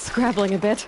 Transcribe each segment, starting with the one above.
scrabbling a bit.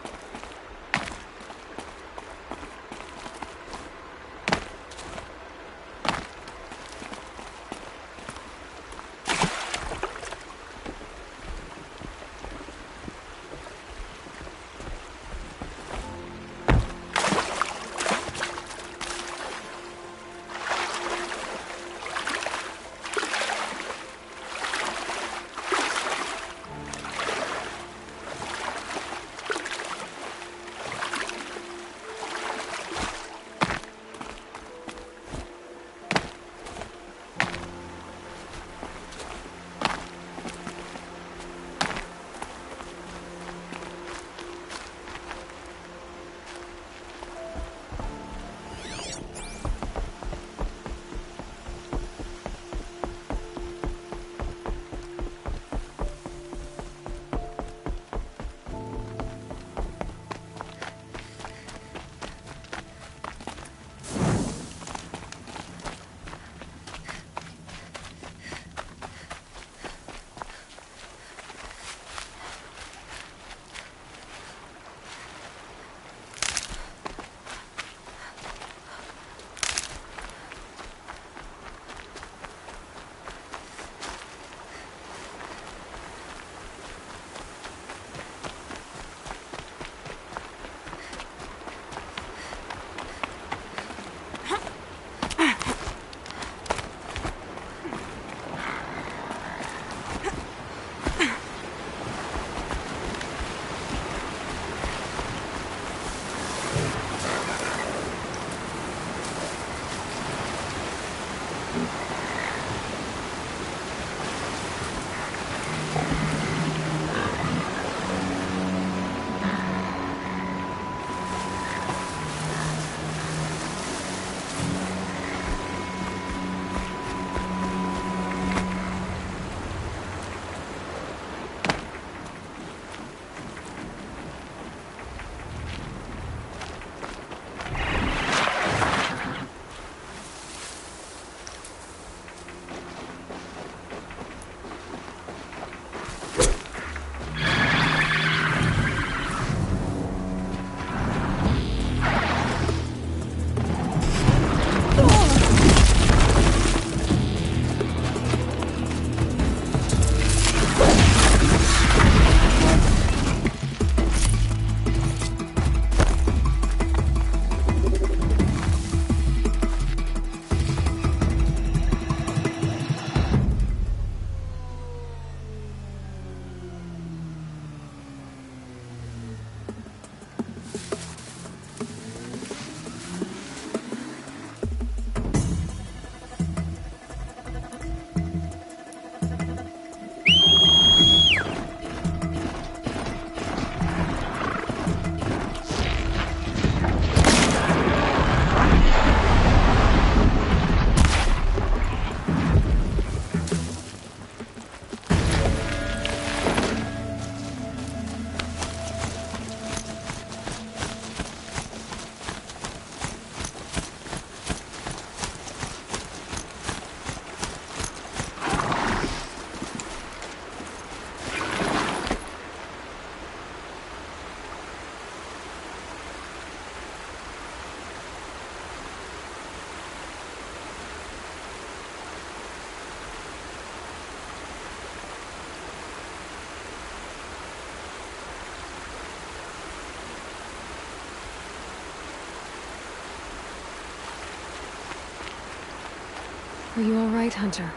Are you all right, Hunter?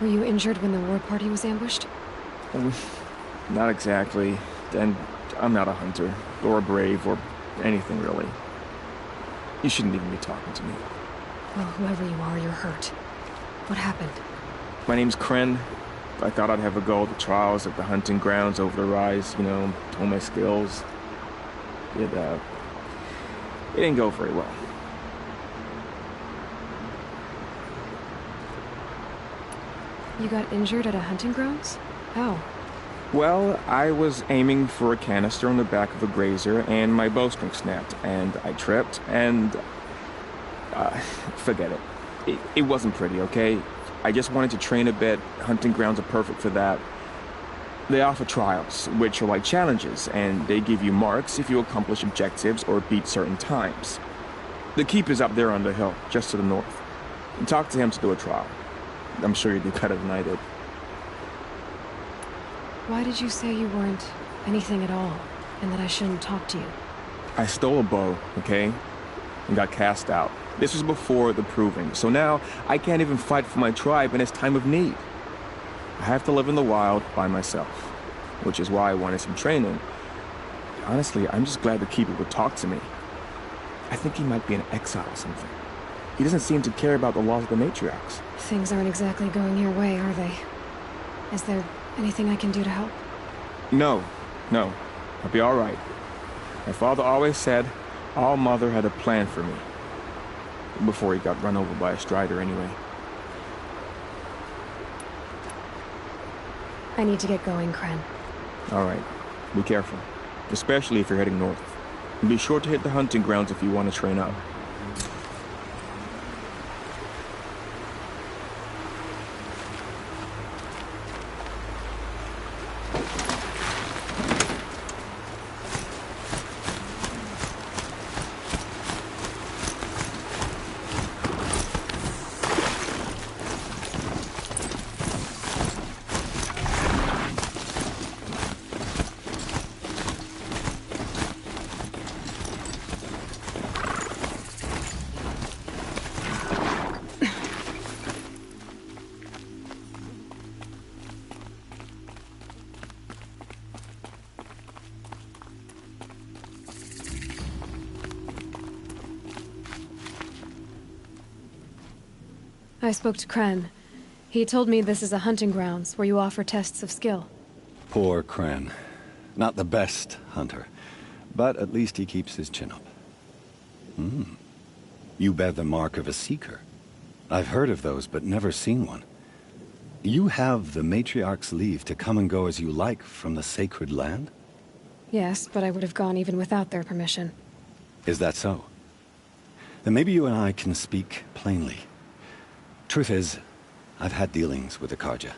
Were you injured when the war party was ambushed? Not exactly. And I'm not a hunter, or a brave, or anything really. You shouldn't even be talking to me. Well, whoever you are, you're hurt. What happened? My name's Kren. I thought I'd have a go at the trials at the hunting grounds over the rise, you know, hone my skills. It didn't go very well. You got injured at a hunting grounds? How? Well, I was aiming for a canister on the back of a grazer, and my bowstring snapped, and I tripped, and... forget it. It wasn't pretty, okay? I just wanted to train a bit. Hunting grounds are perfect for that. They offer trials, which are like challenges, and they give you marks if you accomplish objectives or beat certain times. The keep is up there on the hill, just to the north. Talk to him to do a trial. I'm sure you'd do better than I did. Why did you say you weren't anything at all, and that I shouldn't talk to you? I stole a bow, okay? And got cast out. This was before the proving, so now I can't even fight for my tribe in its time of need. I have to live in the wild by myself, which is why I wanted some training. Honestly, I'm just glad the Keeper would talk to me. I think he might be in exile or something. He doesn't seem to care about the laws of the matriarchs. Things aren't exactly going your way, are they? Is there anything I can do to help? No. I'll be all right. My father always said All Mother had a plan for me. Before he got run over by a strider, anyway. I need to get going, Kren. All right. Be careful. Especially if you're heading north. And be sure to hit the hunting grounds if you want to train up. I spoke to Kren. He told me this is a hunting grounds where you offer tests of skill. Poor Kren. Not the best hunter, but at least he keeps his chin up. You bear the mark of a seeker. I've heard of those, but never seen one. You have the matriarch's leave to come and go as you like from the sacred land? Yes, but I would have gone even without their permission. Is that so? Then maybe you and I can speak plainly. Truth is, I've had dealings with the Carja.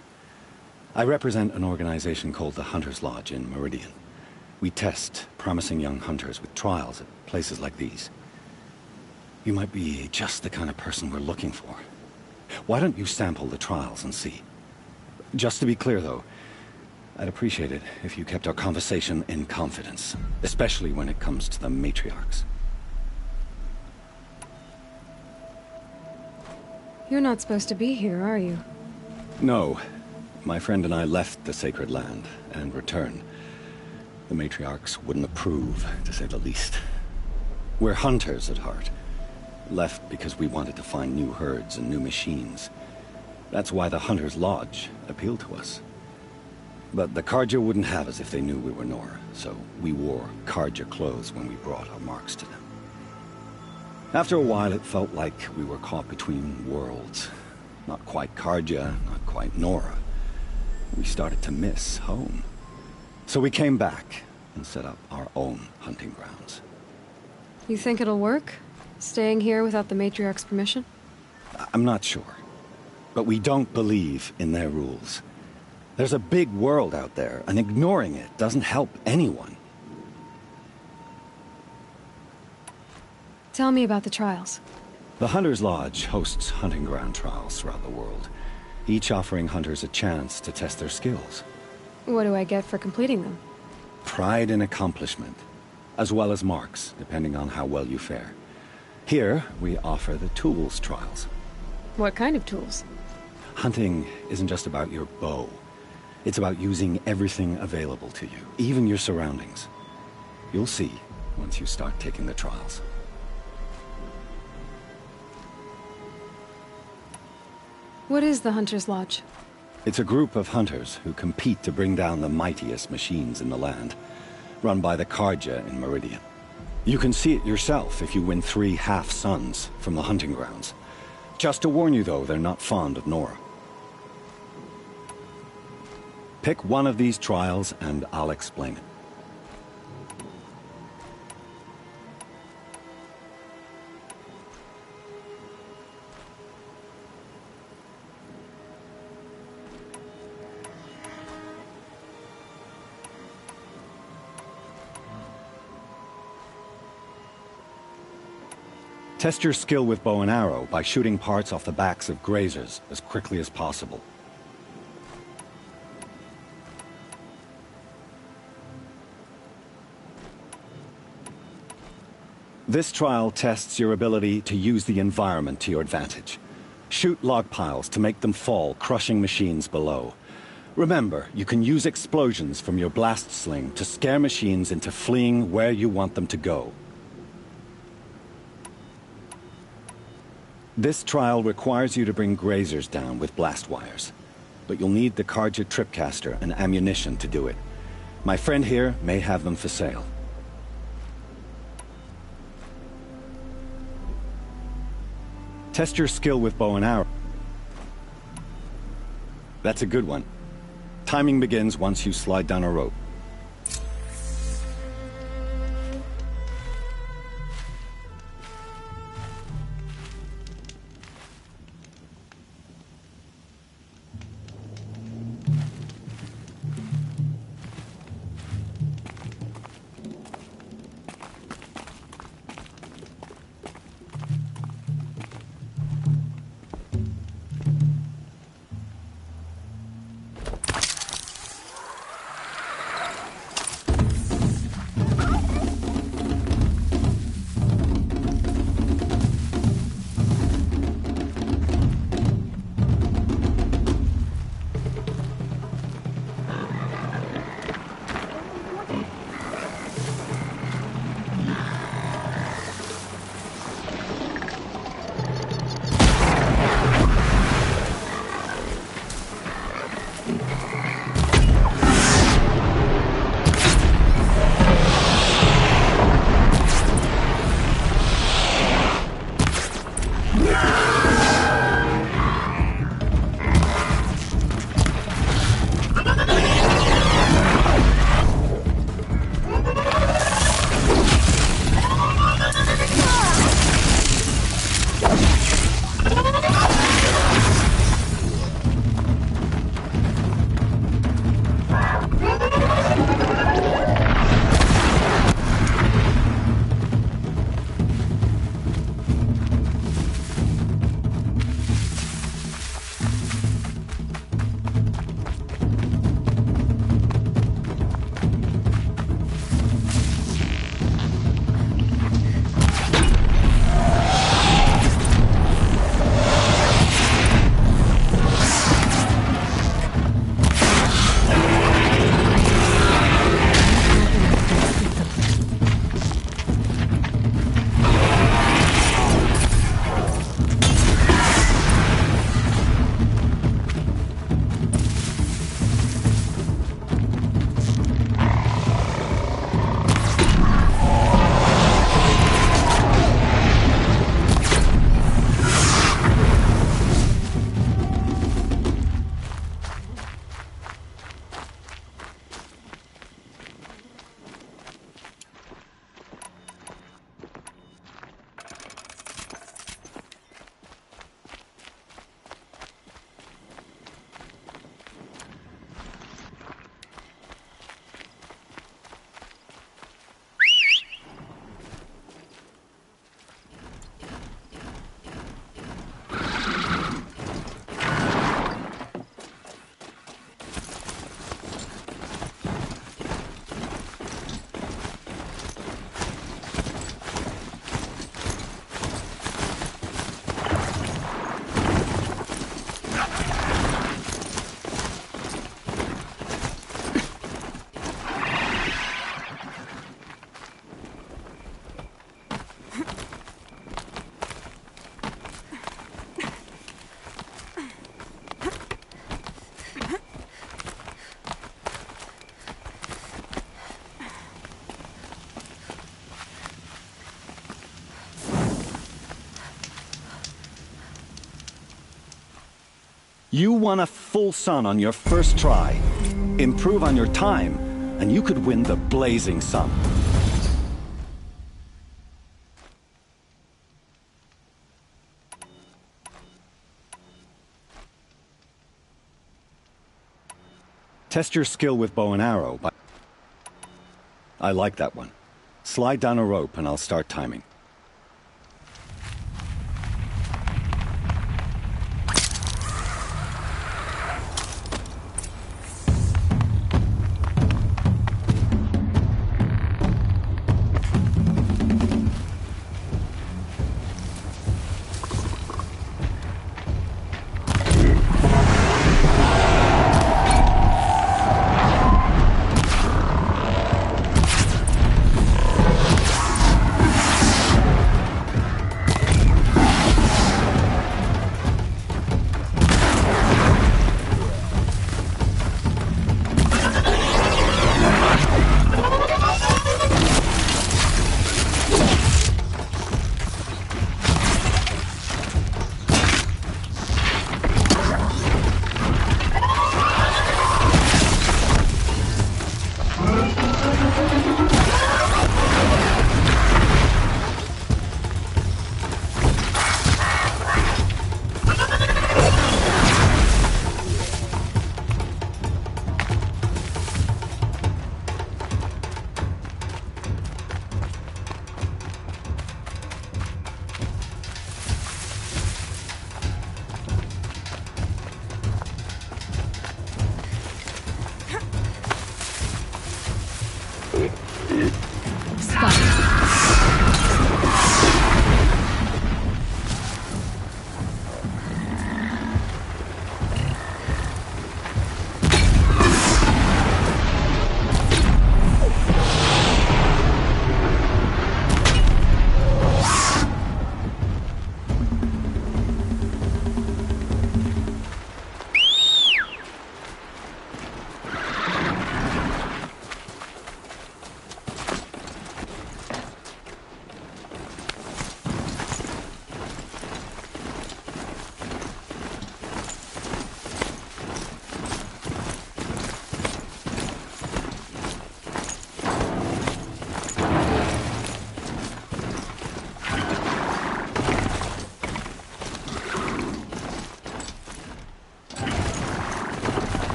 I represent an organization called the Hunter's Lodge in Meridian. We test promising young hunters with trials at places like these. You might be just the kind of person we're looking for. Why don't you sample the trials and see? Just to be clear, though, I'd appreciate it if you kept our conversation in confidence, especially when it comes to the matriarchs. You're not supposed to be here, are you? No. My friend and I left the sacred land and returned. The matriarchs wouldn't approve, to say the least. We're hunters at heart. Left because we wanted to find new herds and new machines. That's why the Hunter's Lodge appealed to us. But the Carja wouldn't have us if they knew we were Nora, so we wore Carja clothes when we brought our marks to them. After a while, it felt like we were caught between worlds. Not quite Carja, not quite Nora. We started to miss home. So we came back and set up our own hunting grounds. You think it'll work? Staying here without the matriarch's permission? I'm not sure. But we don't believe in their rules. There's a big world out there, and ignoring it doesn't help anyone. Tell me about the trials. The Hunter's Lodge hosts hunting ground trials throughout the world, each offering hunters a chance to test their skills. What do I get for completing them? Pride in accomplishment, as well as marks, depending on how well you fare. Here, we offer the tools trials. What kind of tools? Hunting isn't just about your bow. It's about using everything available to you, even your surroundings. You'll see once you start taking the trials. What is the Hunter's Lodge? It's a group of hunters who compete to bring down the mightiest machines in the land, run by the Carja in Meridian. You can see it yourself if you win 3 half-suns from the hunting grounds. Just to warn you, though, they're not fond of Nora. Pick one of these trials and I'll explain it. Test your skill with bow and arrow by shooting parts off the backs of grazers as quickly as possible. This trial tests your ability to use the environment to your advantage. Shoot log piles to make them fall, crushing machines below. Remember, you can use explosions from your blast sling to scare machines into fleeing where you want them to go. This trial requires you to bring grazers down with blast wires, but you'll need the Carja tripcaster and ammunition to do it. My friend here may have them for sale. Test your skill with bow and arrow. That's a good one. Timing begins once you slide down a rope. You won a full sun on your first try. Improve on your time, and you could win the blazing sun. Test your skill with bow and arrow. I like that one. Slide down a rope and I'll start timing.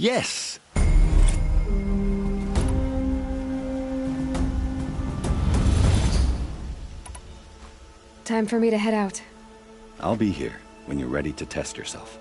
Yes! Time for me to head out. I'll be here when you're ready to test yourself.